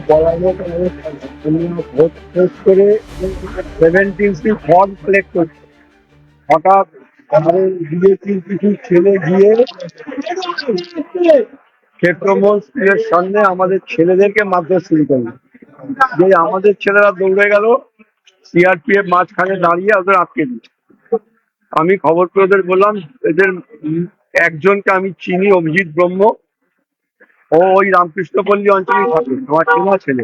বলার ভোট শেষ করে 17টি ফর্ম কালেক্ট করছে। হঠাৎ আমাদের বিজেপির কিছু ছেলে গিয়ে ক্ষেত্রমোহন স্কুলের সামনে আমাদের ছেলেদেরকে মারধর শুরু করলো। যে আমাদের ছেলেরা দৌড়ে গেল, সিআরপিএফ মাঝখানে দাঁড়িয়ে ওদের আটকে দিচ্ছে। আমি খবর পেয়ে ওদের বললাম, এদের একজনকে আমি চিনি, অভিজিৎ ব্রহ্ম, ও ওই রামকৃষ্ণপল্লী অঞ্চলে থাকে, আমার চেনা ছেলে।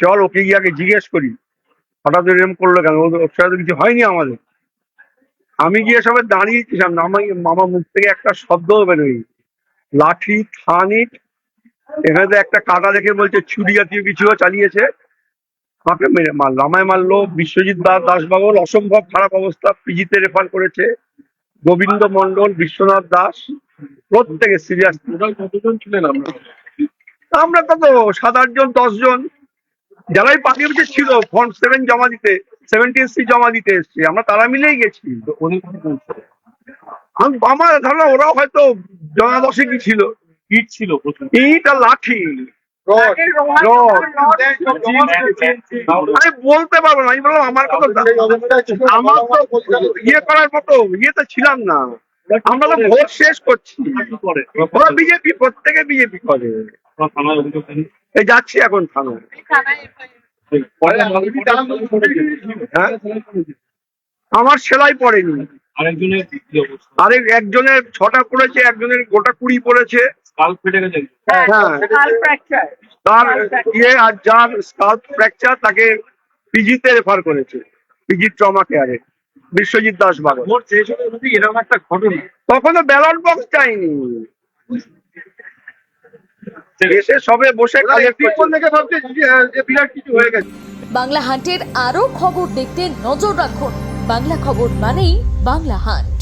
চল ওকে গিয়ে আগে জিজ্ঞেস করি হঠাৎ এরকম করলো কেন, ওর সাথে কিছু হয়নি আমাদের। আমি গিয়ে সবাই দাঁড়িয়েছিলাম, আমার মুখ থেকে একটা শব্দ বেরোয়নি। লাঠি, থানিট, এখানে তো একটা কাটা দেখে বলছে ছুরি জাতীয় কিছু চালিয়েছে, আমাকে মেরে মারলো। আমায় মারলো। বিশ্বজিৎ দাসবাবুর অসম্ভব খারাপ অবস্থা, পিজিতে রেফার করেছে। গোবিন্দ মন্ডল, বিশ্বনাথ দাস, প্রত্যেকে সিরিয়াস। কতজন ছিলেন আমরা? আমরা কত 7-8 জন 10 জন, যারাই পার্টি অফিসে ছিল ফর্ম 7 জমা দিতে, 17C জমা দিতে এসছে, আমরা তারা মিলেই গেছি। আমার ধারণা ওরাও হয়তো জনাদশে কি ছিল, ইট ছিল প্রচুর। ইট আর লাঠি। আমি বলতে পারবো না, আমি বললাম আমার কথা, আমার তো ইয়ে করার মতো ইয়েতে ছিলাম না। আমরা তো ভোট শেষ করছি। ওরা বিজেপি, প্রত্যেকে বিজেপি করে। এই যাচ্ছি এখন থানায়। হ্যাঁ, আমার সেলাই পড়েনি। আরেক একজনের 6টা পড়েছে, একজনের গোটা 20 পড়েছে। হ্যাঁ, তার ইয়ে আর যার স্কাল্প ফ্র্যাকচার তাকে পিজিতে রেফার করেছে, পিজি ট্রমা কেয়ারে, বিশ্বজিৎ দাস বাবু। এরকম একটা ঘটনা তখনও ব্যালট বক্স চাইনি, এসে সবে বসে বিরাট কিছু হয়ে গেছে। বাংলা হান্টের আরো খবর দেখতে নজর রাখুন। বাংলা খবর মানেই বাংলা হান্ট।